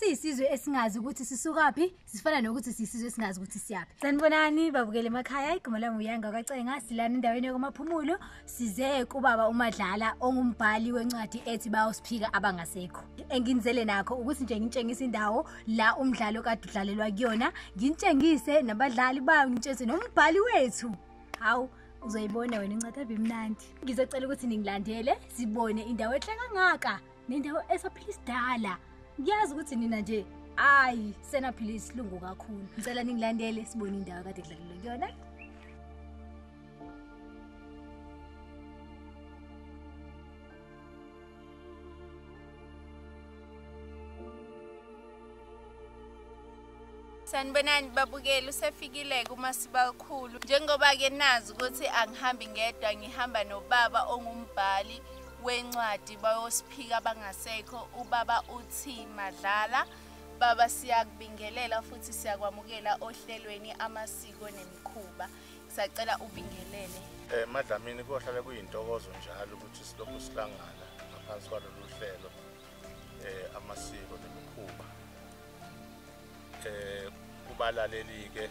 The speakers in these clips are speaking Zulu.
siyisizwe esingazi ukuthi sisukaphi sifana nokuthi siyisizwe esingazi ukuthi siyaphi. Sanibonani babukele emakhaya, igama lami uyanga kaCenga, silana endaweni yokumaphumulo size kubaba uMadlala ongumbhali wencwadi ethi bayosiphika abangasekho. Enginizele nakho ukuthi nje ngitshengise indawo la umdlalo kade udlalelwa kuyona, ngintshengise nabadlali bayo, ngitshengise nombhali wethu. Hawu uzoyibona wena incwadi abimnandi. Ngizocela ukuthi ningilandele sibone indawo enhle kangaka nendawo esaphila isidala. Ngiyazi ukuthi nina nje senaphila isilungu kakhulu. Ngicela ningilandele sibone indawo kade kudlalelwa kuyona. Sanibonani babukeli, usefikile kuMasibakhulu. Njengoba ke nazi ukuthi angihambi ngedwa, ngihamba nobaba ongumbhali wencwadi bayosiphika abangasekho, ubaba uthi Madlala. Baba siyakubingelela futhi siyakwamukela ohlelweni Amasiko Nemikhuba. Sicela ubingelele. Madlamini kohlale kuyintokozo njalo ukuthi silokhu sihlangana ngaphansi kwalolu hlelo Amasiko Nemikhuba. Kubalaleli ke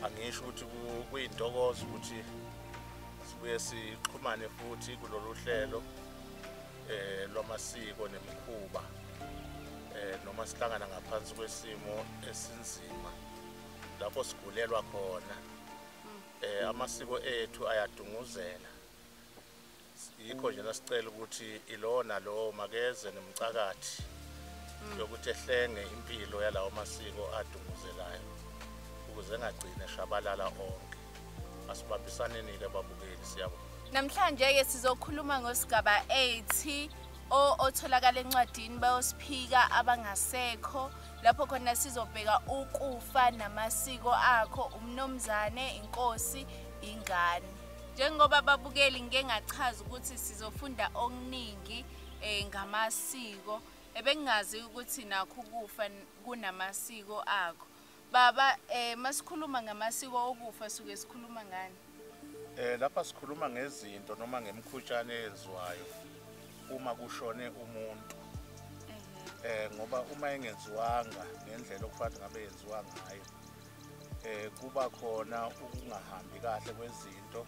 angisho ukuthi kuyintokozo ukuthi sibuye sixhumane futhi kulolu hlelo lwamasiko nemikhuba noma sihlangana ngaphansi kwesimo esinzima lapho sigulelwa khona. Amasiko ethu ayadunguzela, yikho nje nasicela ukuthi ilona lo makeze nemcakathi yokuthi ehlenge impilo yalawo masiko adunguzelayo ukuze engagcine shabalala onke. Asibambisaneni ke babukeli, siyabonga. Namhlanje ke sizokhuluma ngosigaba 8 otholakala encwadini bayosiphika abangasekho. Lapho khona sizobheka ukufa namasiko akho, umnomzane, inkosi, ingane. Njengoba babukeli ngeke ngachaza ukuthi sizofunda okuningi ngamasiko. Ebengazi ukuthi nakho ukufa kunamasiko akho. Baba masikhuluma ngamasiko okufa suke sikhuluma ngani? Lapha sikhuluma ngezinto noma ngemkhutshane eyenziwayo uma kushone umuntu. Ngoba uma engenziwanga ngendlela okufanele ngabe yenziwa ngayo, kuba khona ukungahambi kahle kwezinto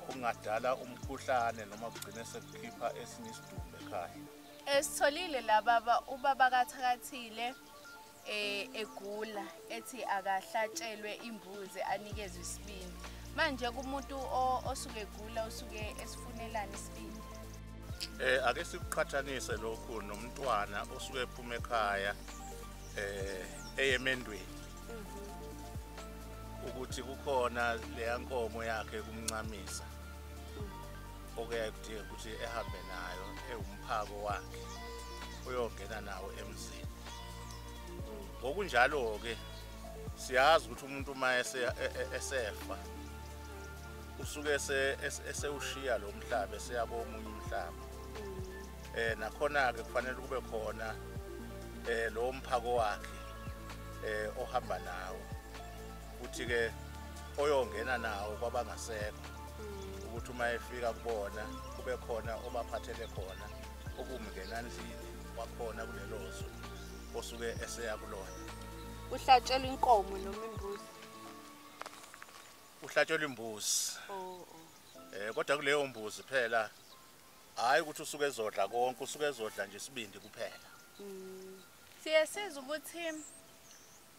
okungadala umkhuhlane noma kugcine sekukhipha esinye isidumbu ekhaya. Esitholile la baba, ubaba kaThakathile egula ethi akahlatshelwe imbuzi anikezwe isibindi. Manje kumuntu osuke egula usuke esifunelani isibindi? Ake sikuqhathanise lokhu nomntwana osuke ephuma ekhaya eyemendweni ukuthi kukhona leya nkomo yakhe kumncamisa okuyakudinga ukuthi ehambe nayo ewumphako wakhe uyongena nawo emzini. Ngokunjalo ke siyazi ukuthi umuntu uma esefa usuke esewushiya lo mhlaba eseyabo omunye umhlaba. Nakhona ke kufanele kube khona lo mphako wakhe ohamba nawo futhi ke oyongena nawo kwabangasekho ukuthi uma efika kubona kube khona obaphathele khona okumngenandlini wakhona kulelo zwe osuke eseya kulona. Uhlatshelwa inkomo noma imbuzi? Uhlatshelwa imbuzi. Kodwa kuleyo mbuzi phela hayi ukuthi usuke ezodla konke, usuke ezodla nje isibindi kuphela. Siyasiza ukuthi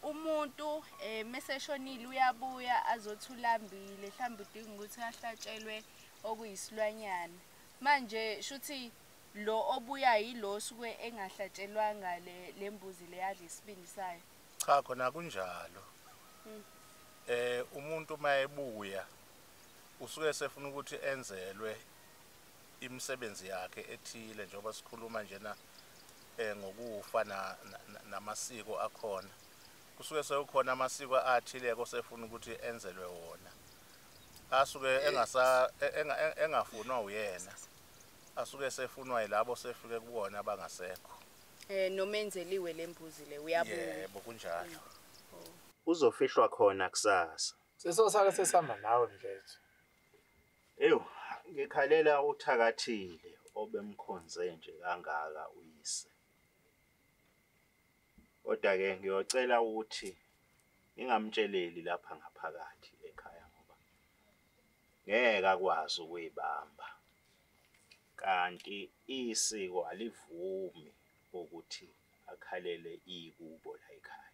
umuntu meseshonile uyabuya azothulambile, mhlawumbe udinga ukuthi ahlatshelwe okuyisilwanyana. Manje shuthi lo obuya yilo suke engahlatshelwanga lembuzi leyadla isibindi sayo. Cha khona kunjalo. Umuntu mayebuya usuke sefuna ukuthi enzelwe imisebenzi yakhe ethile njengoba sikhuluma njena ngokufa namasiko akhona. Kusuke sekukhona amasiko athile osefuna ukuthi enzelwe wona. Asuke engafunwa uyena. Asuke sefunwa yilabo sefike kubona abangasekho. Nomenzeliwe lembuzi le uyabuya. Yebo kunjalo. Uzofihlwa khona kusasa. Sesosake sesihamba nawe mfethu. Ngikhalela uThakathile obemkhonze nje kangaka uyise. Kodwa ke ngiyocela ukuthi ningamtsheleli lapha ngaphakathi ekhaya ngoba ngeke akwazi ukuyibamba. Kanti isiko alivumi ukuthi akhalele ikubo la ekhaya.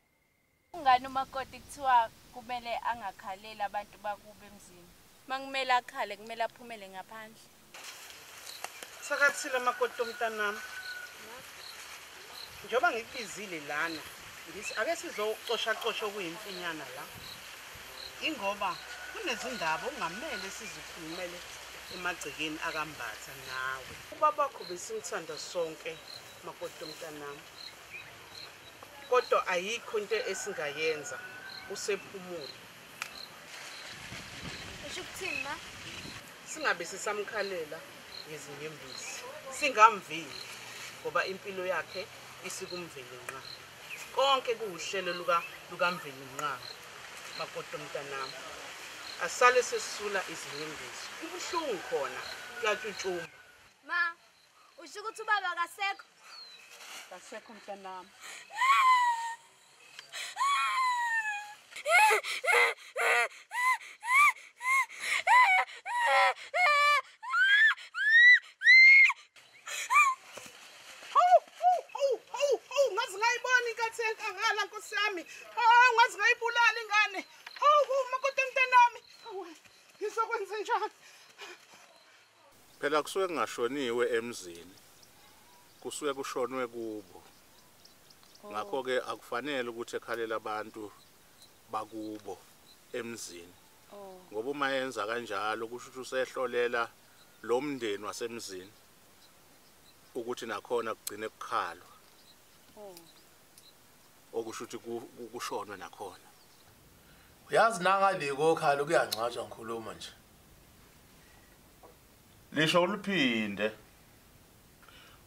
Ungani umakoti kuthiwa kumele angakhaleli abantu bakube emzini? Makumele akhale kumele aphumele ngaphandle. Sakathile makoti omntanami. Njoba ngikubizile lana, ngithi ake sizocosha kuyimfinyana la. Ingoba kunezindaba ungamele sizikhulumele emagcekeni akambatha nawe. Ubabakho besimthanda sonke makoti omntanami. Kodwa ayikho into esingayenza usephumule. Usho ukuthini ma? Singabe sisamkhalela ngezinyembezi. Singamvili ngoba impilo yakhe isikumveli nqa. Konke kuuhlelo lukamveli nqa. Makoti omntanami. Asale sesisula izinyembezi. Kubuhlungu khona kuyatshutshuma. Ma, usho ukuthi ubaba akasekho? Kasekho mntanami. Ngazi ngayibona inkathi enkangala Nkosi yami. Ngazi ngayibulala ingane. Makoti omntanami. Ngizokwenza njani? Phela kusuke kungashoniwe emzini. Kusuke kushonwe kubo. Ngakho ke akufanele ukuthi ekhalela abantu bakubo emzini. Ngoba uma yenza kanjalo kusho ukuthi usehlolela lo mndeni wasemzini ukuthi nakhona kugcine kukhalwa. Okusho ukuthi kushonwe nakhona. Uyazi nangale kokhala kuyangcwatshwa ngikhuluma nje. Lisho uliphinde.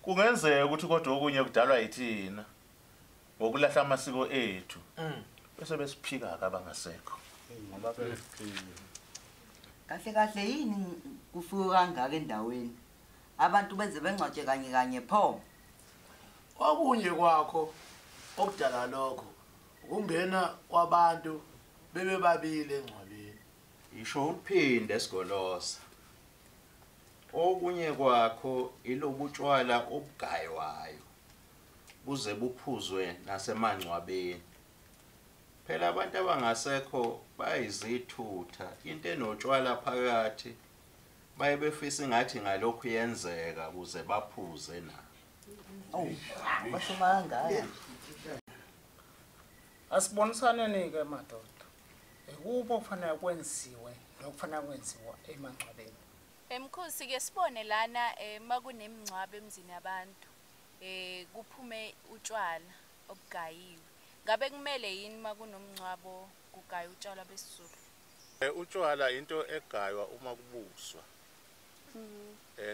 Kungenzeka ukuthi kodwa okunye kudalwa yithina ngokulahla amasiko ethu. Bese besiphika kabangasekho. Ngoba besiphila. Kahle yini kufika kangaka endaweni? Abantu benze bengcwatshe kanye pho. Okunye kwakho okudala lokho ukungena kwabantu bebe babili engcwabeni. Isho uphinde esigolosa. Okunye kwakho ilobutshwala obugaywayo. Buze buphuzwe nasemangcwabeni. Phela abantu abangasekho bayizithutha into enotshwala phakathi. Baye befisa ngathi ngalokho yenzeka kuze baphuze na. Basho mangaka. Asibonisane ke madoda. Ekubo kufanele kwenziwe nokufanele kwenziwa emangcwabeni. Emkhosi ke sibone lana makunemingcwabo emzini yabantu kuphume utshwala obugayiwe. Ngabe kumele yini makunomngcwabo kugaya utshwala besizulu? Utshwala into egaywa uma kubuswa.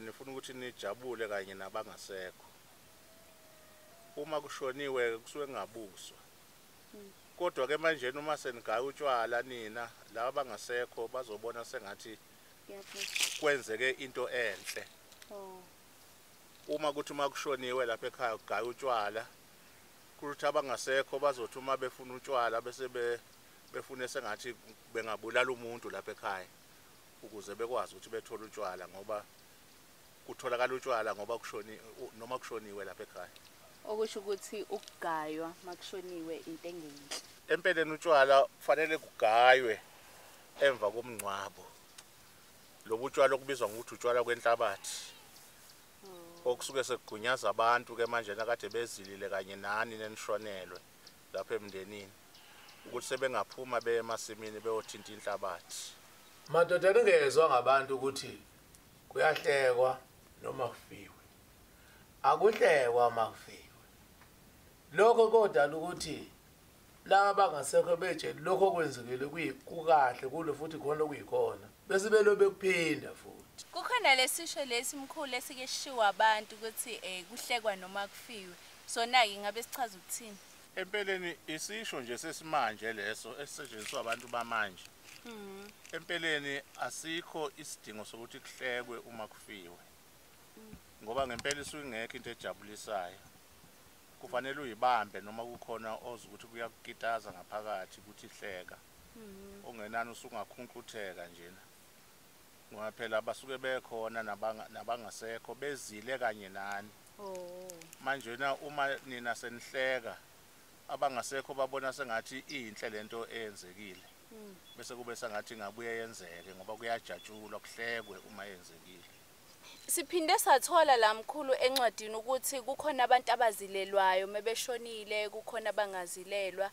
Nifuna ukuthi nijabule kanye nabangasekho. Uma kushoniwe kusuke ngabuswa. Kodwa ke manje uma senigaya utshwala nina laba abangasekho bazobona sengathi kwenzeke into enhle. Uma kuthi uma kushoniwe lapha ekhaya kugaya utshwala kuthi abangasekho bazothi uma befuna utshwala bese befune sengathi bengabulala umuntu lapha ekhaya ukuze bekwazi ukuthi bethole utshwala ngoba kutholakala utshwala ngoba noma kushoniwe lapha ekhaya. Okusho ukuthi ukugaywa makushoniwe into engenhle. Empeleni utshwala kufanele kugaywe emva komngcwabo. Lobu utshwala okubizwa ngokuthi utshwala kwenhlabathi. Okusuke sekugunyaza abantu ke manje nakade bezilile kanye nani nenishonelwe lapha emndenini ukuthi sebengaphuma beye emasimini beyothinta inhlabathi. Madoda ngezwe ngabantu ukuthi kuyahlekwa noma kufiwe. Akuhlekwa makufiwe. Lokho kodwa ukuthi laba bangasekho beje lokho kwenzekile kukahle kulo futhi khona okuyikhona. Bese belobe kuphinda futhi. Kukhona lesisho lesimkhulu esike sishiwa abantu ukuthi kuhlekwa noma kufiwe. Sona ke ngabe sichaza ukuthini? Empeleni isisho nje sesimanje leso esisetshenziswa abantu bamanje. Empeleni asikho isidingo sokuthi kuhlekwe uma kufiwe. Ngoba ngempela isuke ingekho into ejabulisayo. kufanele uyibambe noma kukhona oza ukuthi kuyakitaza ngaphakathi ukuthi hleka ongenani usungakhunqutheka njena ngoba phela basuke bekhona nabangasekho bezile kanye nani manje na uma nina senihleka abangasekho babona sengathi inhle lento eyenzekile bese kube sengathi ngabuye yenzeke ngoba kuyajatshulwa kuhlekwe uma yenzekile. Siphinde sathola la mkhulu encwadini ukuthi kukhona abantu abazilelwayo mebeshonile kukhona abangazilelwa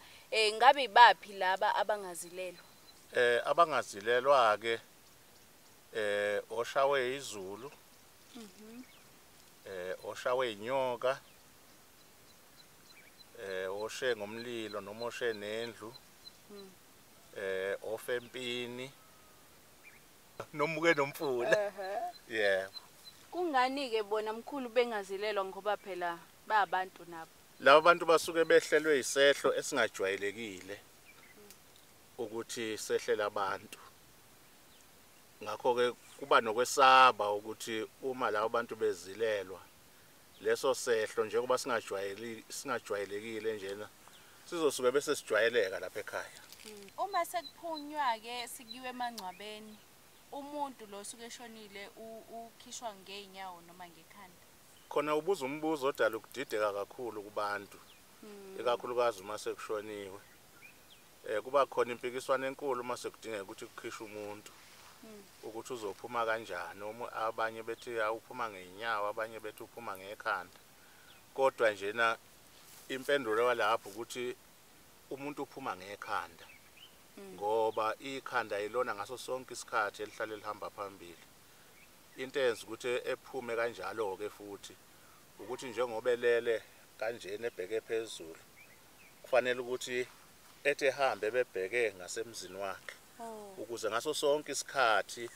ngabe baphi laba abangazilelwa? Abangazilelwa ke oshawe izulu oshawe inyoka oshe ngomlilo noma oshe nendlu ofempini nomuke nomfula yebo. Kungani ke bona mkhulu bengazilelwa ngoba phela babantu nabo? Laba bantu basuke behlelwe isehlo esingajwayelekile ukuthi sehlela abantu. Ngakho ke kuba nokwesaba ukuthi uma labo bantu bezilelwa leso sehlo njengoba singajwayelekile njena sizosuke bese sijwayeleka lapha ekhaya. Uma sekuphunywa ke sikiwe emangcwabeni umuntu lo suke eshonile ukhishwa ngeenyawo noma ngekhanda? Khona ubuza umbuzo odala ukudideka kakhulu kubantu ikakhulukazi uma sekushoniwe. Kuba khona impikiswano enkulu uma sekudingeka ukuthi kukhishwe umuntu ukuthi uzophuma kanjani abanye bethi awuphuma ngeenyawo abanye bethi uphuma ngekhanda kodwa njena impendulo walapho ukuthi umuntu uphuma ngekhanda ngoba ikhanda ilona ngaso sonke isikhathi elihlale lihamba phambili. Into eyenza ukuthi ephume kanjalo ke futhi ukuthi njengoba elele kanjena ebheke phezulu kufanele ukuthi ethi ehambe bebheke ngasemzini wakhe ukuze ngaso sonke isikhathi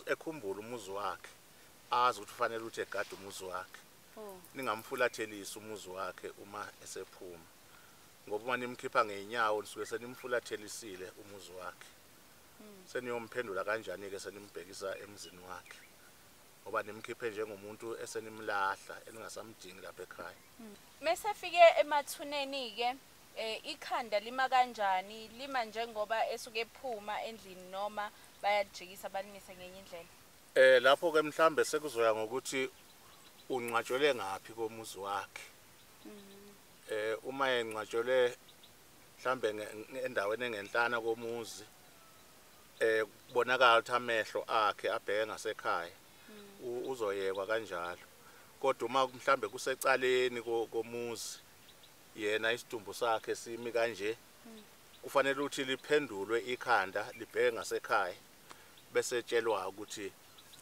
ekhumbula umuzi wakhe azi ukuthi kufanele ukuthi egade umuzi wakhe ningamfulathelisa umuzi wakhe uma esephuma ngoba uma nimkhipha ngeenyawo nisuke senimfulathelisile umuzi wakhe seniyomphendula kanjani ke senimbhekisa emzini wakhe ngoba nimkhiphe njengomuntu esenimlahla eningasamdingi lapha ekhaya. Mase fike emathuneni ke ikhanda lima kanjani? Lima njengoba esuke ephuma endlini noma bayajikisa balimise ngenye indlela? Lapho ke mhlambe sekuzoya ngokuthi ungcwatshwele ngapi komuzi wakhe. Uma engcwatshwele mhlambe endaweni engenhlana komuzi kubonakala ukuthi amehlo akhe abheke ngasekhaya uzoyekwa kanjalo kodwa uma mhlambe kusecaleni komuzi yena isidumbu sakhe simi kanje kufanele ukuthi liphendulwe ikhanda libheke ngasekhaya bese tshelwa ukuthi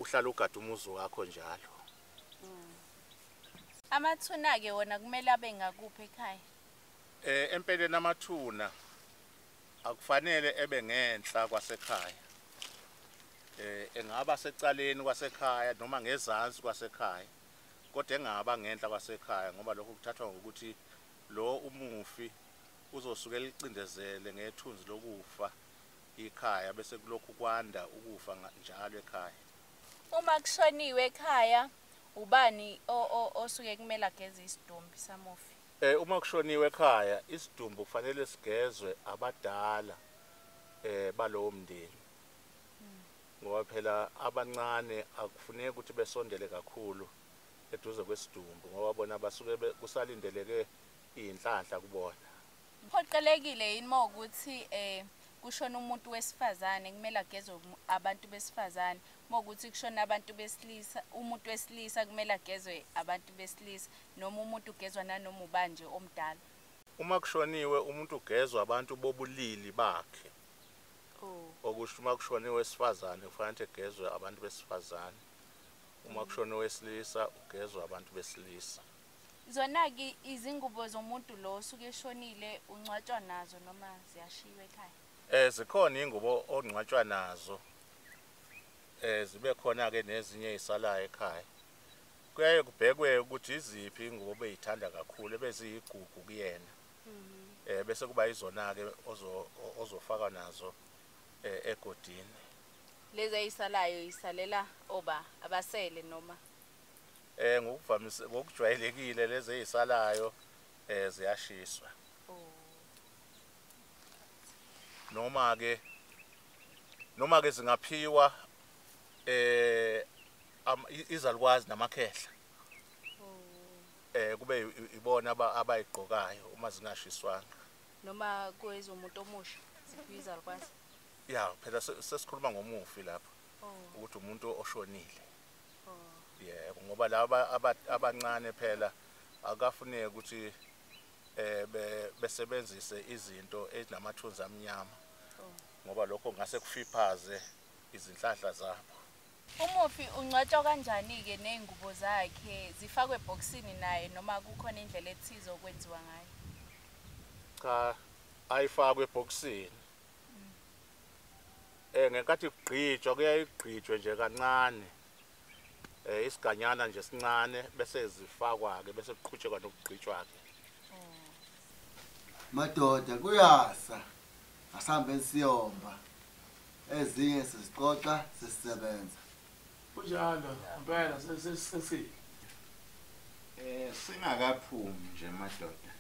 uhlala ugada umuzi wakho njalo. Amathuna ke wona kumele abe ngakuphi ekhaya? Empeleni amathuna akufanele ebe ngenhla kwasekhaya. Engaba secaleni kwasekhaya noma ngezansi kwasekhaya kodwa engaba ngenhla kwasekhaya ngoba lokho kuthathwa ngokuthi lo umufi uzosuke licindezele ngethunzi lokufa ikhaya bese kulokhu kwanda ukufa njalo ekhaya. Uma kushoniwe ekhaya ubani osuke kumele ageze isidumbu samufi? Uma kushoniwe ekhaya isidumbu kufanele sigezwe abadala balowo mndeni ngoba phela abancane akufuneki ukuthi besondele kakhulu eduze kwesidumbu ngoba bona basuke kusalindeleke inhlanhla kubona. Phoqelekile yini ukuthi kushona umuntu wesifazane kumele agezwe abantu besifazane ukuthi kushona abantu besilisa umuntu wesilisa kumele agezwe abantu besilisa noma umuntu ugezwa nanoma ubanje omdala? Uma kushoniwe umuntu ugezwa abantu bobulili bakhe. Okusho uma kushoniwe wesifazane kufanele egezwe abantu besifazane uma kushoniwe wesilisa ugezwe abantu besilisa. Zona-ke izingubo zomuntu lo osuke eshonile ungcwatshwa nazo noma ziyashiywa ekhaya? Zikhona ingubo ongcwatshwa nazo zibe khona ke nezinye izisalayo ekhaya. Kuyaye kubhekwe ukuthi iziphi ingubo beyithanda kakhulu ebeziyigugu kuyena bese kuba izona ke ozofaka nazo egodini. Lezi ayisalayo isalela oba abasele noma? Ngokuvamise ngokujwayelekile lezi ezisalayo ziyashiswa. Noma ke zingaphiwa izalukwazi namakhehla kube ibona abayigqokayo uma zingashiswanga. Noma kuyizomuntu omusha ziphiwa izalukwazi. Ya phela sesikhuluma ngomufi lapha ukuthi umuntu oshonile. Yebo ngoba laba abancane phela akafuneki ukuthi besebenzise izinto ezinamathunzi amnyama ngoba lokho ngase kufiphaze izinhlahla zabo. Umufi ungcwatshwa kanjani ke nezingubo zakhe zifakwe eboxini naye noma kukhona indlela ethize okwenziwa ngayo? Cha ayifakwe eboxini. Ngenkathi kugqitshwa kuyayigqitshwe nje kancane. Isiganyana nje sincane bese zifakwa ke bese kuqhutshekwa nokugqitshwa ke. Madoda kuyasa asambe siyomba ezinye sisiqoqa sisisebenza kunjalo impela sesi singakaphumi nje madoda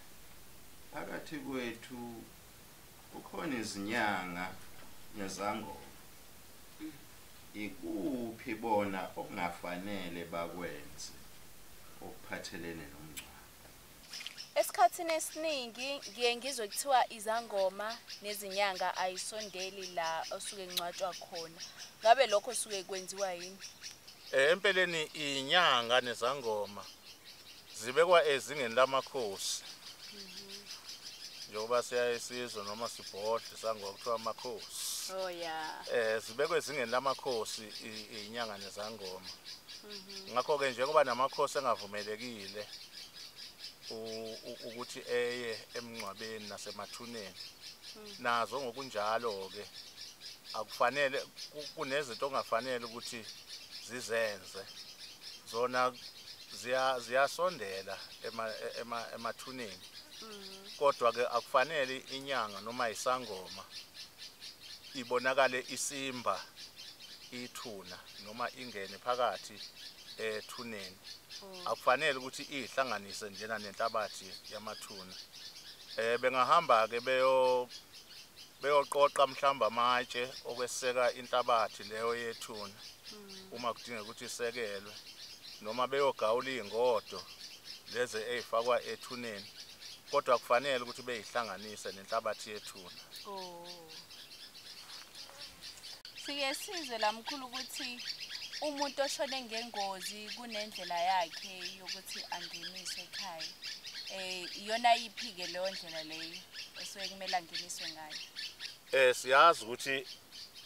phakathi kwethu ukhona izinyanga nezangoma ikuphi bona okungafanele bakwenze okuphathelene nomngcwabo. Esikhathini esiningi ngiye ngizwe kuthiwa izangoma nezinyanga ayisondeli la osuke ngcwatshwa khona. Ngabe lokho suke kwenziwa yini? Empeleni inyanga nezangoma zibekwa ezingeni lamakhosi. Njengoba siyayisizwe noma sibhodle sangoma kuthiwa amakhosi. Oh yeah. Zibekwe ezingeni lamakhosi inyanga nezangoma. Ngakho ke njengoba namakhosi engavumelekile ukuthi eye emngcwabeni nasemathuneni nazo ngokunjalo ke akufanele kunezinto ongafanele ukuthi zizenze zona ziyasondela emathuneni kodwa ke akufanele inyanga noma isangoma ibonakale isimba ithuna noma ingene phakathi ethuneni. Akufanele ukuthi ihlanganise njena nenhlabathi yamathuna. Bengahamba ke beyoqoqa mhlamba amatshe okweseka inhlabathi leyo yethuna uma kudingeka ukuthi isekelwe noma beyogawula izingodo lezi ezifakwa ethuneni kodwa kufanele ukuthi beyihlanganise nenhlabathi yethuna. Sike sizwe lamkhulu ukuthi umuntu oshone ngengozi kunendlela yakhe yokuthi angeniswe ekhaya. Iyona yiphi ke leyo ndlela leyo esuke kumele angeniswe ngayo? Siyazi ukuthi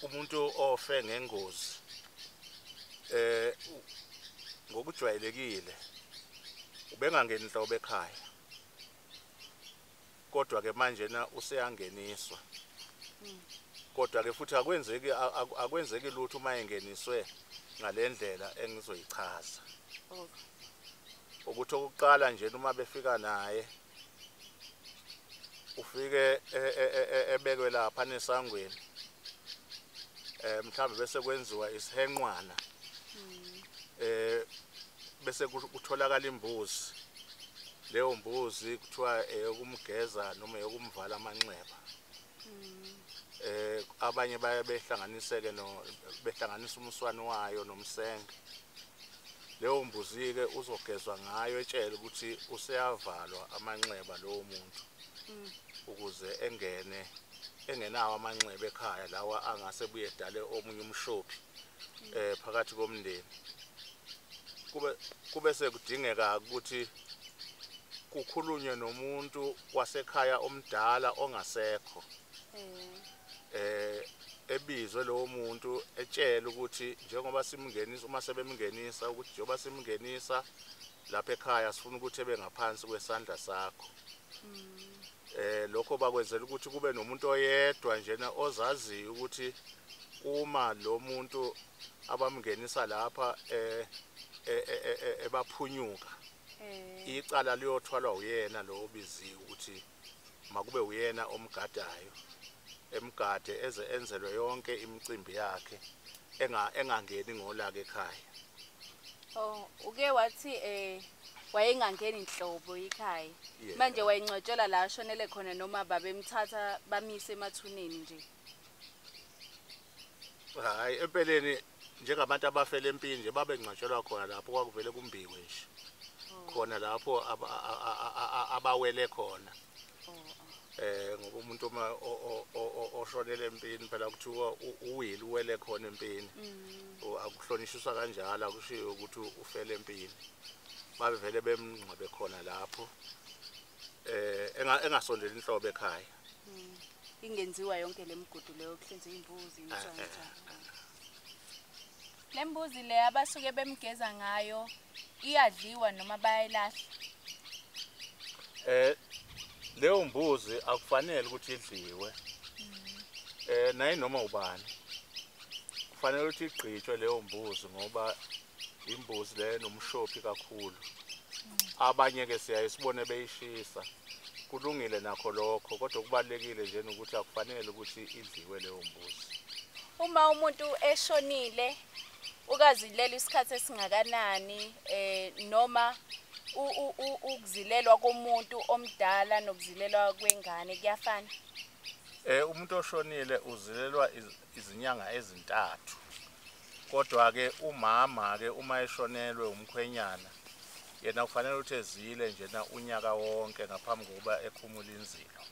umuntu ofe ngengozi ngokujwayelekile ubengangeni inhlobo ekhaya. Kodwa ke manje na useyangeniswa. Kodwa ke futhi akwenzeki lutho uma engeniswe ngalendlela engizoyichaza. Ukuthi okuqala nje uma befika naye ufike ebekwe lapha nesangweni mhlambe bese kwenziwa isihenqwana bese kutholakala imbuzi. Leyo mbuzi kuthiwa eyokumgeza noma eyokumvala amanxeba. Abanye baye behlanganiseke behlanganisa umswane wayo nomsenge. Leyo mbuzi ke uzogezwa ngayo etshela ukuthi useyavalwa amanxeba lowo muntu ukuze engenawo amanxeba ekhaya lawa angase buye edale omunye umshophi phakathi komndeni. Kube sekudingeka ukuthi kukhulunywe nomuntu wasekhaya omdala ongasekho. Ebizwe lowo muntu etshela ukuthi njengoba simngenisa uma sebemngenisa ukuthi njengoba simngenisa lapha ekhaya sifuna ukuthi ebe ngaphansi kwesandla sakho. Lokho bakwenzela ukuthi kube nomuntu oyedwa njena ozaziyo ukuthi uma lo muntu abamngenisa lapha ebaphunyuka icala liyothwalwa uyena lo obiziwe ukuthi makube uyena omgadayo. Emgade eze enzelwe yonke imicimbi yakhe engangeni ngolaka ekhaya. Uke wathi wayengangeni inhlobo ekhaya. Manje wayengcwatshela la ashonele khona noma babemthatha bamise emathuneni nje. Hayi empeleni njengabantu abafela empini nje babengcwatshelwa khona lapho kwakuvele kumbiwe nje. Khona lapho abawele khona. Ngoba umuntu uma oshonele empini phela kuthiwa uwili uwele khona empini. Akuhlonishwa kanjalo akushiyo ukuthi ufele empini. Babe vele bemngcwabe khona lapho. Engasondela inhlobo ekhaya. Ingenziwa yonke lemigudu leyo kuhlinza imbuzi insonto. Lembuzi le abasuke bemgeza ngayo iyadliwa noma bayayilahla. Leyo mbuzi akufanele ukuthi idliwe. Nayi noma ubani. Kufanele ukuthi igqitshwe leyo mbuzi ngoba imbuzi le nomshophi kakhulu. Abanye ke siyayisibone beyishisa. Kulungile nakho lokho kodwa kubalekile nje ukuthi akufanele ukuthi idliwe leyo mbuzi. Uma umuntu eshonile ukazilela isikhathi esingakanani noma ukuzilelwa komuntu omdala nokuzilelwa kwengane kuyafana. Umuntu oshonile uzilelwa izinyanga ezintathu. Kodwa ke umama ke uma eshonelwe umkhwenyana yena kufanele ukuthi ezile nje na unyaka wonke ngaphambi kokuba ekhumula inzilo.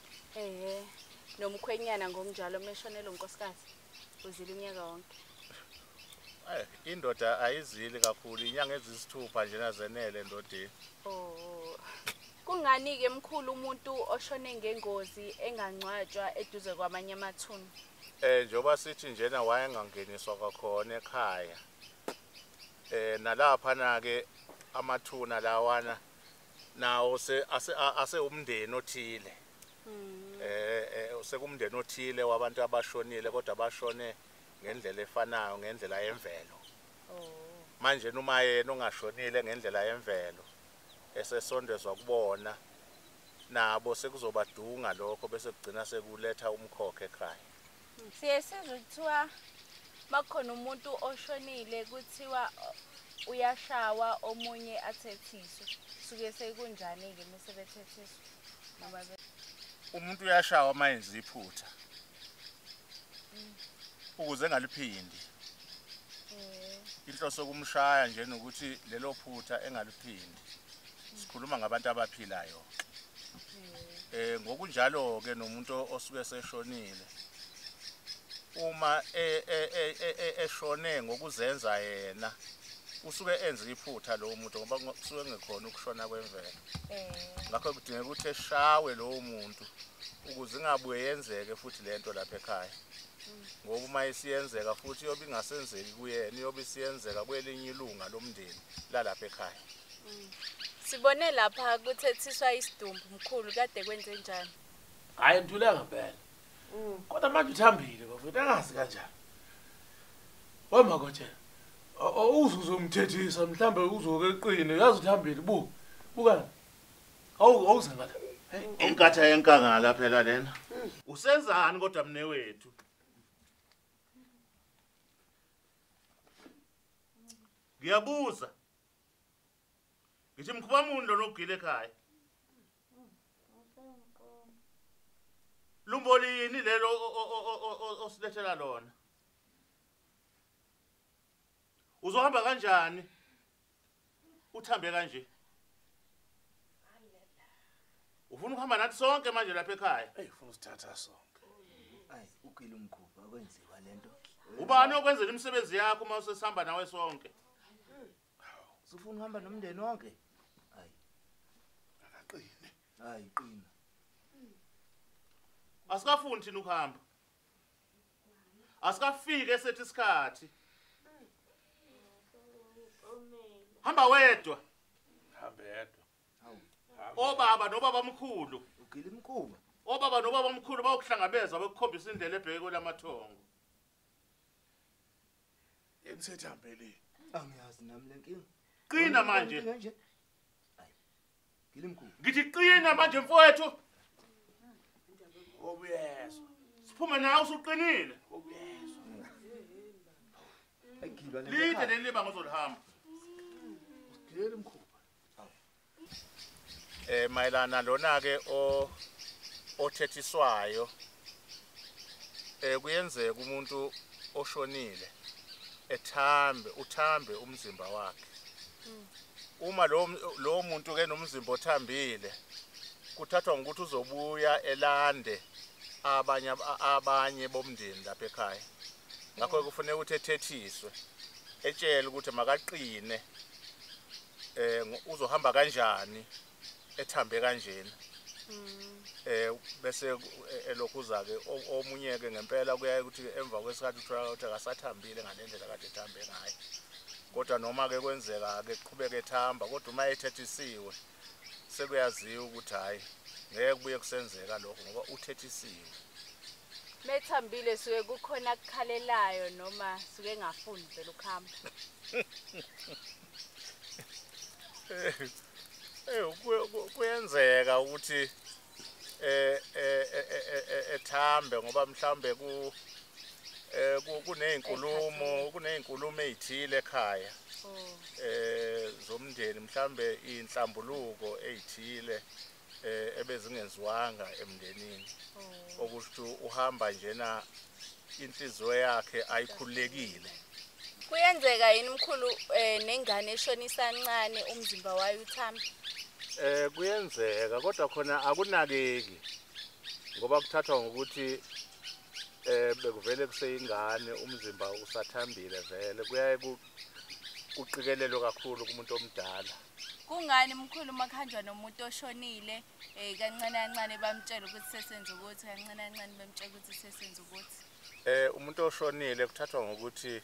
Nomkhwenyana ngokunjalo meshonela unkosikazi uzile unyaka wonke. Indoda ayizili kakhulu inyanga ezisithupha nje nazenele endodeni. Kungani ke mkhulu umuntu oshone ngengozi engangcwatshwa eduze kwamanye amathuna? Njoba sithi njena wayengangeniswa kwakhona ekhaya. Nalapha na ke amathuna lawana nawo ase umndeni othile. Sekumndeni othile wabantu abashonile kodwa abashone ngendlela efanayo ngendlela yemvelo. Manje noma yena ongashonile ngendlela yemvelo esesondezwa kubona nabo sekuzobadunga lokho bese kugcina sekuletha umkhokhe ekhaya. Siyesizwe kuthiwa bakhona umuntu oshonile kuthiwa uyashawa omunye athethiswe. Suke sekunjani ke mase bethethiswe noma umuntu uyashawa mayenza iphutha. Ukuze ngaliphindi. Inhloso kumshaya nje nokuthi lelo phutha engaliphindi. Sikhuluma ngabantu abaphilayo. Ngokunjalo ke nomuntu osuke seshonile. Uma eshone ngokuzenza yena usuke enza iphutha lo muntu ngoba kusuke ngekhona ukushona kwemvelo. Ngakho kudingeka ukuthi eshawe lo muntu ukuze ingabuye yenzeke futhi lento lapha ekhaya. Ngoba uma isiyenzeka futhi yobe ingasenzeki kuyena yobe isiyenzeka kwelinye ilunga lomndeni lalapha ekhaya. Sibone lapha kuthethiswa isidumbu mkhulu kade kwenze njani? Hayi ntule ngempela. Kodwa manje uthambile bafethu angazi kanjani. Wemakotshe. Uzuzomthethisa mhlambe uzoke eqine yazi uthambile buka. Awuze ngala. Inkatha yenkangala phela lena. Usenzani kodwa mne wethu? Ngiyabuza. Ngithi mkhuba mundo nogile ekhaya. Lumbolini lelo osilethela lona. Uzohamba kanjani? Uthambe kanje. Ufuna ukuhamba nathi sonke manje lapha ekhaya? Ufuna usithatha sonke. Hayi ugile umkhupha kwenziwa lento. Ubani okwenzela imisebenzi yakho uma usesihamba nawe sonke? Sifuna uhamba nomndeni wonke. Hayi. Akaqine. Hayi qina. Asikafuni thina ukuhamba. Asikafike esethi isikhathi. Hamba wedwa. Hamba yedwa. Obaba nobaba omkhulu. Ugile imkhuba. Obaba nobaba omkhulu bayokuhlangabeza bekukhombisa indlela ebheke lamathongo. Yemsethambeleni. Angiyazi nami lenkinga. Qina manje. Hayi. Gile imkhuba. Ngithi qina manje mfowethu. Obuyezwa. Siphume nawe usuqinile. Obuyezwa. Ayigilwa le. Lide leliba ngozolihamba. Gile imkhuba. mayelana lona ke othethiswayo kuyenzeka umuntu oshonile uthambe umzimba wakhe. Uma lo muntu ke nomzimba othambile kuthathwa ngokuthi uzobuya elande abanye bomndeni lapha ekhaya. Ngakho kufanele ukuthi ethethiswe etshele ukuthi makaqine uzohamba kanjani ethambe kanjena. Bese elokhuza ke omunye ke ngempela kuyaye ukuthi emva kwesikhathi uthola ukuthi akasathambile ngalendlela kade ethambe ngayo. Kodwa noma ke kwenzeka ke kuqhubeka ethamba kodwa uma ethethisiwe sekuyaziwa ukuthi hayi ngeke kubuye kusenzeka lokho ngoba uthethisiwe. Methambile suke kukhona kukhalelayo noma suke ngafuni vele ukuhamba. Kuyenzeka ukuthi ethambe ngoba mhlambe kunezinkulumo ezithile ekhaya zomndeni mhlambe inhlambuluko ezithile ebezingenziwanga emndenini ukuthi uhamba njena inhliziyo yakhe ayikhululekile. Kuyenzeka yini mkhulu nengane eshonisa kancane umzimba wayo uthambe? Kuyenzeka kodwa khona akunakeki ngoba kuthathwa ngokuthi bekuvele kuseyingane umzimba usathambile vele kuyaye kuqikelelo kakhulu kumuntu omdala. Kungani mkhulu makhanjwa nomuntu oshonile kancane kancane bamtshela ukuthi sesenze ukuthi kancane kancane bamtshela ukuthi sesenze ukuthi? Umuntu oshonile kuthathwa ngokuthi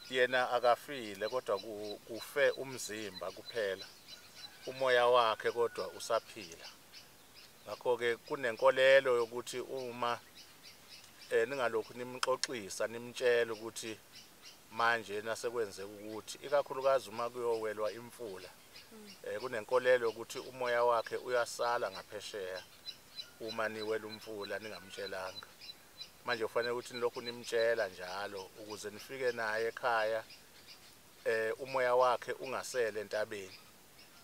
yena akafile kodwa kufe umzimba kuphela. Umoya wakhe kodwa usaphila. Ngakho ke kunenkolelo yokuthi uma ningalokhu nimxoxisa nimtshela ukuthi manje nasekwenzeka ukuthi ikakhulukazi uma kuyowelwa imfula kunenkolelo ukuthi umoya wakhe uyasala ngaphesheya uma niwela umfula ningamtshelanga. Manje kufanele ukuthi nilokhu nimtshela njalo ukuze nifike naye ekhaya umoya wakhe ungasele entabeni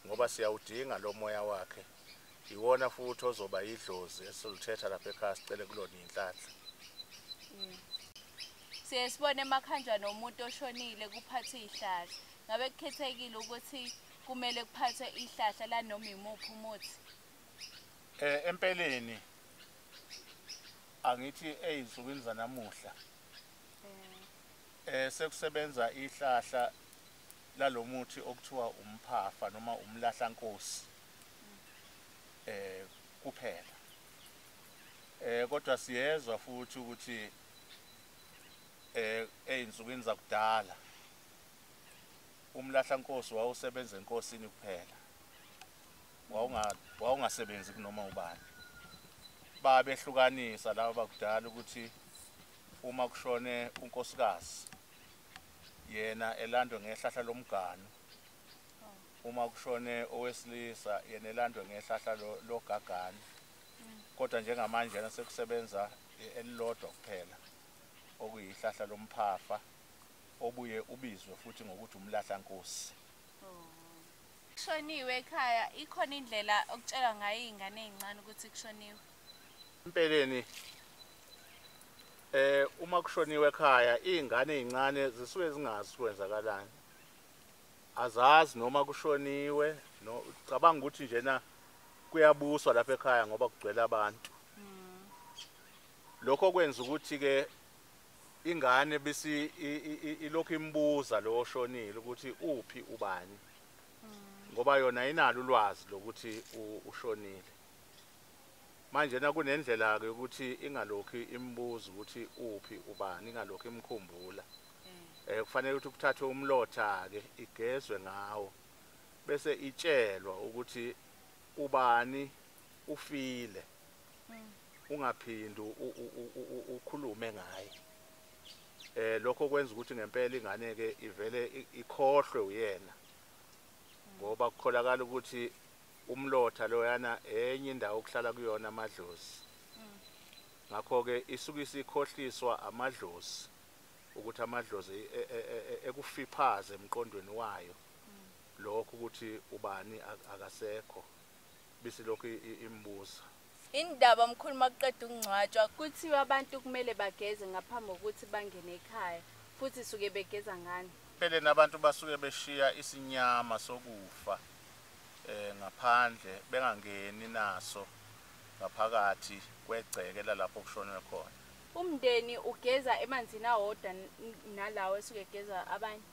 ngoba siyawudinga lo moya wakhe. Iwona futhi ozoba idlozi esilithetha lapha ekhaya sicele kulona inhlanhla. Siyesibone makhanjwa nomuntu oshonile kuphatha ihlahla. Ngabe kukhethekile ukuthi kumele kuphathwe ihlahla la noma imuphi umuthi? Empeleni angithi ezinsukwini zanamuhla sekusebenza ihlahla lalomuthi okuthiwa umphafa noma umlahlankosi kuphela. Kodwa siyezwa futhi ukuthi ezinsukwini zakudala umlahlankosi wawusebenza enkosini kuphela. Wawungasebenzi kunoma ubani. Babehlukanisa laba bakudala ukuthi uma kushone unkosikazi yena elandwe ngehlahla lomganu. Uma kushone owesilisa yena elandwe ngehlahla logagani. Kodwa njengamanje sekusebenza elilodwa kuphela okuyihlahla lomphafa obuye ubizwe futhi ngokuthi umlahlankosi. Kushoniwe ekhaya ikhona indlela okutshelwa ngayo izingane ezincane ukuthi kushoniwe? Empeleni uma kushoniwe ekhaya izingane ezincane zisuke zingazi kwenzakalani. Azazi noma kushoniwe no cabanga ukuthi njena kuyabuswa lapha ekhaya ngoba kugcwele abantu. Lokho kwenza ukuthi ke ingane bese ilokhu imbuza lo oshonile ukuthi uphi ubani. Ngoba yona inalo ulwazi lokuthi ushonile. Manje kunendlela ke ukuthi ingalokhu imbuza ukuthi uphi ubani ingalokhu imkhumbula. Kufanele ukuthi kuthathwe umlotha ke igezwe ngawo bese itshelwa ukuthi ubani ufile ungaphindi ukhulume ngaye. Lokho kwenza ukuthi ngempela ingane ke ivele ikhohlwe uyena ngoba kukholakala ukuthi umlotha loyana enye indawo okuhlala kuyona amadlozi. Ngakho ke isuke isikhohliswa amadlozi ukuthi amadlozi ekufiphaze emqondweni wayo lokho ukuthi ubani akasekho bese lokho imbuza. Indaba mkhulu makuqeda ukungcwatshwa kuthiwa abantu kumele bageze ngaphambi kokuthi bangene ekhaya futhi suke begeza ngani? Phela nabantu basuke beshiya isinyama sokufa ngaphandle bengangeni naso ngaphakathi kwegceke lapho kushonwe khona. Umndeni ugeza emanzini awodwa nalawo esuke egeza abanye?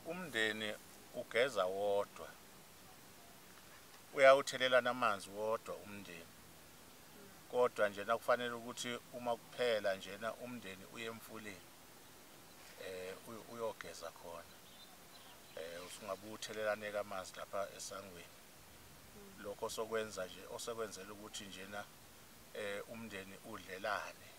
Umndeni ugeza wodwa. Uyawuthelelana amanzi wodwa umndeni. Kodwa nje nakufanele ukuthi uma kuphela njena umndeni uye emfuleni uyogeza khona. Usungabuthelelane kamanzi lapha esangweni. Lokho sokwenza nje osekwenzela ukuthi njena umndeni udlelane.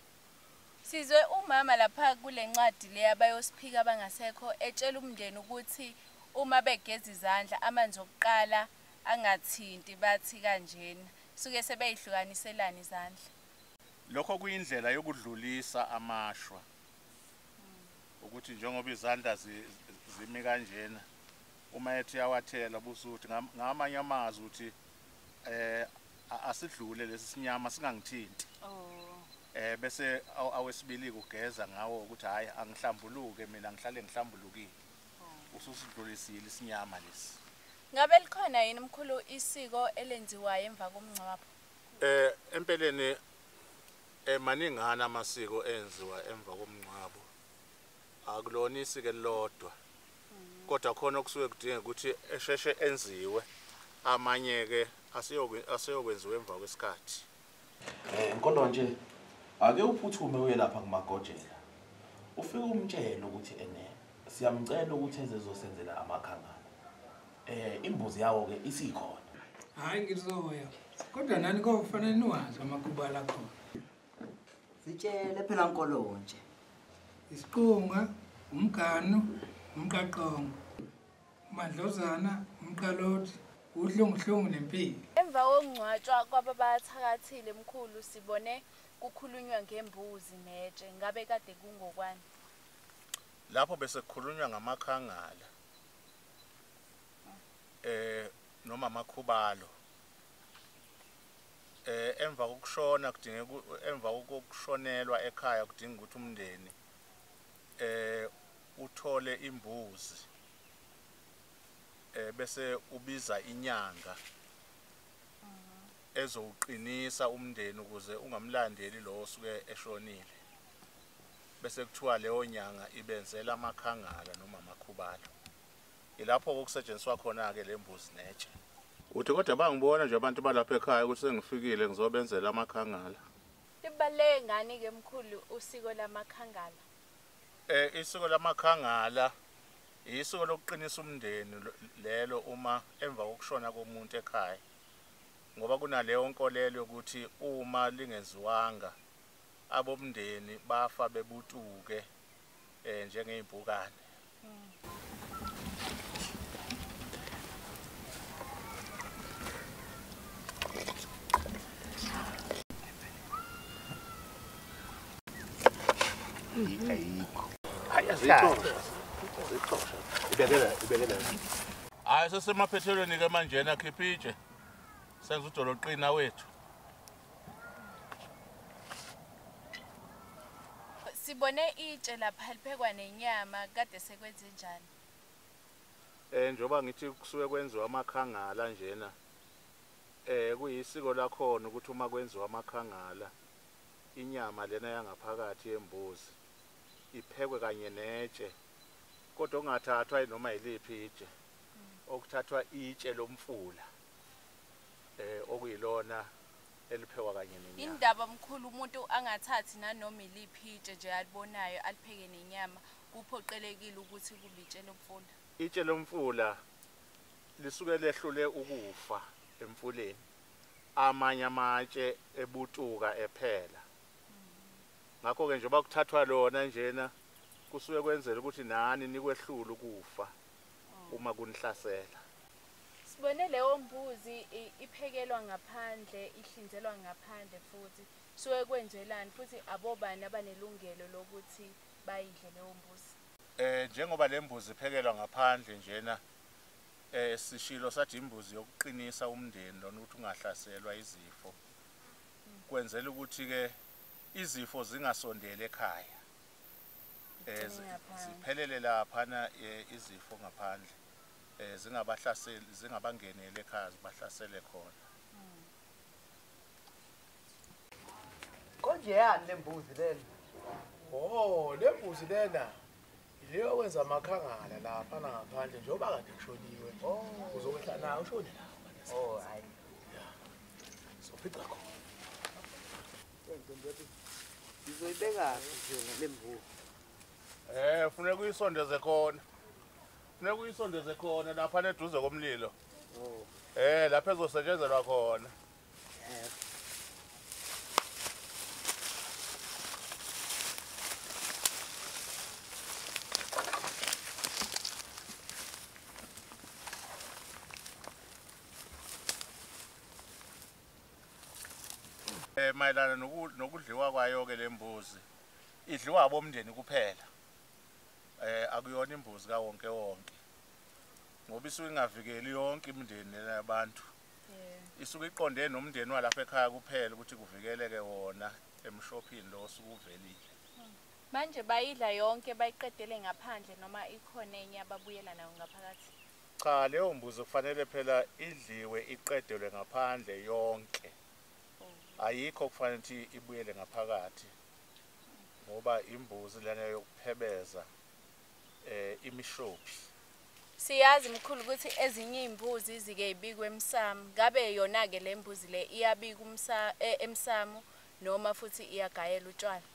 Sizwe umama lapha kule ncwadi le abayosiphika abangasekho etshela umndeni ukuthi uma begeza izandla amanzi okuqala angathinti bathi kanjena suke sebeyihlukaniselana izandla. Lokho kuyindlela yokudlulisa amashwa ukuthi njengoba izandla zimi kanjena uma ethi yawathela busuthi ngamanye amazwi uthi asidlule lesi sinyama singangithinti. Bese awesibili kugeza ngawo ukuthi hayi angihlambuluke mina ngihlale ngihlambulukile. Ususidlulisile isinyama lesi. Ngabe likhona yini mkhulu isiko elenziwayo emva komngcwabo? Empeleni maningana amasiko enziwa emva komngcwabo. Akulona isiko elilodwa. Kodwa khona okusuke kudinga ukuthi esheshe enziwe amanye ke asiyokwenziwa emva kwesikhathi. Inkondo nje ake uphuthume uye lapha kumagojela. Ufike umtshele ukuthi siyamcela ukuthi ezozosenzela amakhangana. Imbuzi yawo ke isikhona. Hayi ngizoya. Kodwa nani kofanele niwazi amakubala khona. Sitshele phela nkolo nje. Isiqunga, umganu, umqaqongo, umadlozana, umqalothi, udlunguhlungu nempilo. Emva kokungcwatshwa kwababathakathile mkhulu sibone kukhulunywa ngembuzi netshe. Ngabe kade kungokwani? Lapho bese kukhulunywa ngamakhangala. Noma amakhubalo. Emva kokushona kudingeka emva kokushonelwa ekhaya kudinga ukuthi umndeni uthole imbuzi. Bese ubiza inyanga ezowuqinisa umndeni ukuze ungamlandeli lo osuke eshonile. Bese kuthiwa leyo nyanga ibenzela amakhangala noma amakhubalo. Ilapho okusetshenziswa khona ke lembuzi netshe. Uthi kodwa bangibona nje abantu balapha ekhaya ukuthi sengifikile ngizobenzela amakhangala. Libaleke ngani ke mkhulu usiko lamakhangala? Isiko lamakhangala isiko lokuqinisa umndeni lelo uma emva kokushona komuntu ekhaya. Ngoba kunaleyo nkolelo ukuthi uma lingenziwanga abomndeni bafa bebutuke njengeimpukane. Hayi sesemaphethelweni ke manje na khiphitshe. Senza udoloqina wethu. Sibone itshe lapha liphekwa nenyama kade sekwenze njani? Njoba ngithi kusuke kwenziwa amakhangala njena. Kuyisiko lakhona ukuthi uma kwenziwa amakhangala inyama lena yangaphakathi yembuzi iphekwe kanye netshe. Kodwa ongathathwa noma yiliphi itshe. Okuthathwa itshe lomfula. Okuyilona eliphekwa kanye nenyama. Indaba mkhulu umuntu angathathi nanoma iliphi itshe nje alibonayo alipheke nenyama kuphoqelekile ukuthi kube itshe lomfula. Itshe lomfula lisuke lehlule ukufa emfuleni. Amanye amatshe ebutuka ephela. Ngakho ke njengoba kuthathwa lona njena kusuke kwenzela ukuthi nani nikwehlula ukufa uma kunihlasela. Sibone leyo mbuzi iphekelwa ngaphandle, ihlinzelwa ngaphandle futhi suke kwenzelani futhi abobani abanelungelo lokuthi bayidle leyo mbuzi. Njengoba lembuzi iphekelwa ngaphandle njena sishilo sathi imbuzi yokuqinisa umndeni lona ukuthi ungahlaselwa izifo kwenzela ukuthi ke izifo zingasondeli ekhaya ziphelele laphana izifo ngaphandle zingabahlaseli zingabangenele ekhaya zibahlasele khona konje yani lembuzi lena oh lembuzi lena leyo kwenza amakhangala lapha ngaphandle njengoba kade kushoniwe uzokwehla nawe ushone nawe hayi sophica khona Izoyibeka nje lembuzi. Funeka uyisondeze khona lapha eduze komlilo lapha ezosetshenzelwa khona mayelana nokudliwa kwayo ke lembuzi idliwa abomndeni kuphela akuyona imbuzi kawonke ngoba isuke ingavikeli yonke imindeni yabantu isuke iqonde nomndeni walapha ekhaya kuphela ukuthi kuvikeleke wona emshophini lo osukuvelile manje bayidla yonke bayiqedele ngaphandle noma ikhona enye ababuyela nayo ngaphakathi cha leyo mbuzi kufanele phela idliwe iqedelwe ngaphandle yonke ayikho kufanele ukuthi ibuyele ngaphakathi ngoba imbuzi lena yokuphebeza imishophi siyazi mkhulu ukuthi ezinye imbuzi zike ibikwe emsamo ngabe yona ke lembuzi le iyabika emsamo noma futhi iyagayela utshwala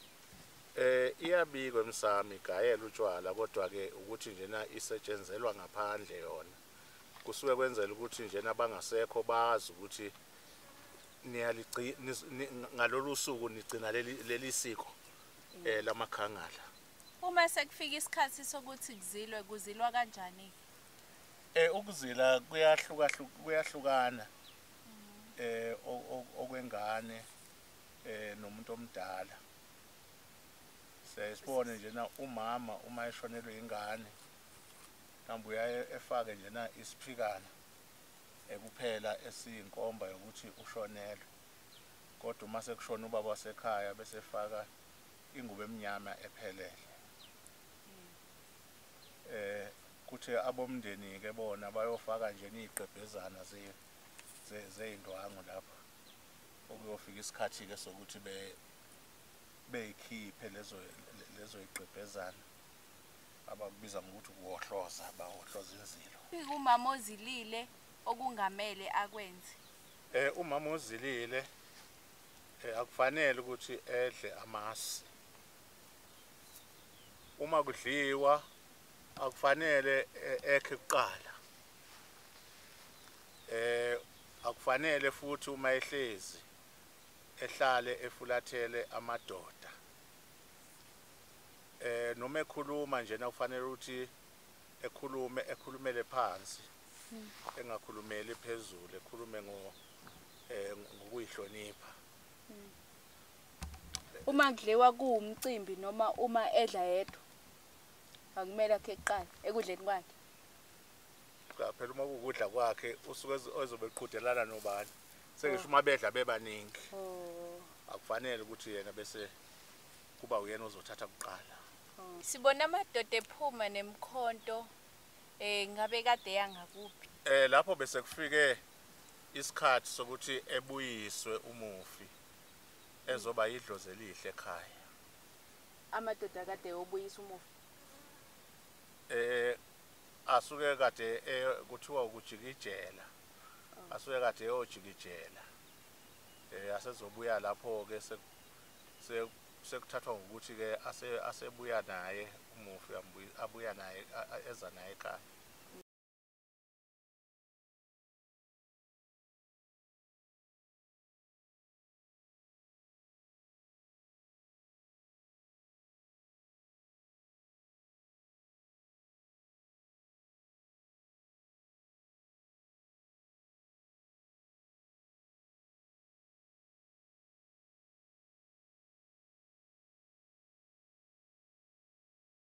iyabikwa emsamo igayela utshwala kodwa ke ukuthi njena isetshenzelwa ngaphandle yona kusuke kwenzela ukuthi njena abangasekho bazi ukuthi ngalolu suku nigcina leli siko lamakhangala uma sekufika isikhathi sokuthi kuzilwa kanjani ukuzila kuyahlukana okwengane nomuntu omdala sibone njena umama uma eshonelwe ingane mhlawumbe uyaye efake njena isiphikana kuphela esiyinkomba yokuthi ushonelwe kodwa uma sekushona ubaba wasekhaya bese efaka ingubo emnyama ephelele kuthi abomndeni ke bona bayofaka nje iziqebhezana zeyindwangu lapha okuyofika isikhathi ke sokuthi beyikhiphe lezo iziqebhezana abakubiza ngokuthi ukuwohloza bawohloza inzilo umama ozilile okungamele akwenze umama ozilile akufanele ukuthi edle amasi uma kudliwa akufanele ekhe kuqala akufanele futhi uma ehlezi ehlale efulathele amadoda noma ekhuluma nje nakufanele ukuthi ekhulumele phansi engakhulumeli phezulu ekhulume ngokuyihlonipha uma kudliwa kuwumcimbi noma uma edla yedwa akumele akhe kuqala ekudleni kwakhe phela uma ukudla kwakhe usuke ezobe eqhudelana nobani sengisho uma bedla bebaningi akufanele ukuthi yena bese kuba uyena ozothatha kuqala sibona amadoda ephuma nemkhonto ngabe kade yangakuphi lapho bese kufike isikhathi sokuthi ebuyiswe umufi ezoba idlozi elihle ekhaya amadoda kade obuyisa umufi asuke kade kuthiwa ukujikijela asuke kade eyojikijela asezobuya lapho ke sekuthathwa ngokuthi ke asebuya naye umufi abuya naye eza naye ekhaya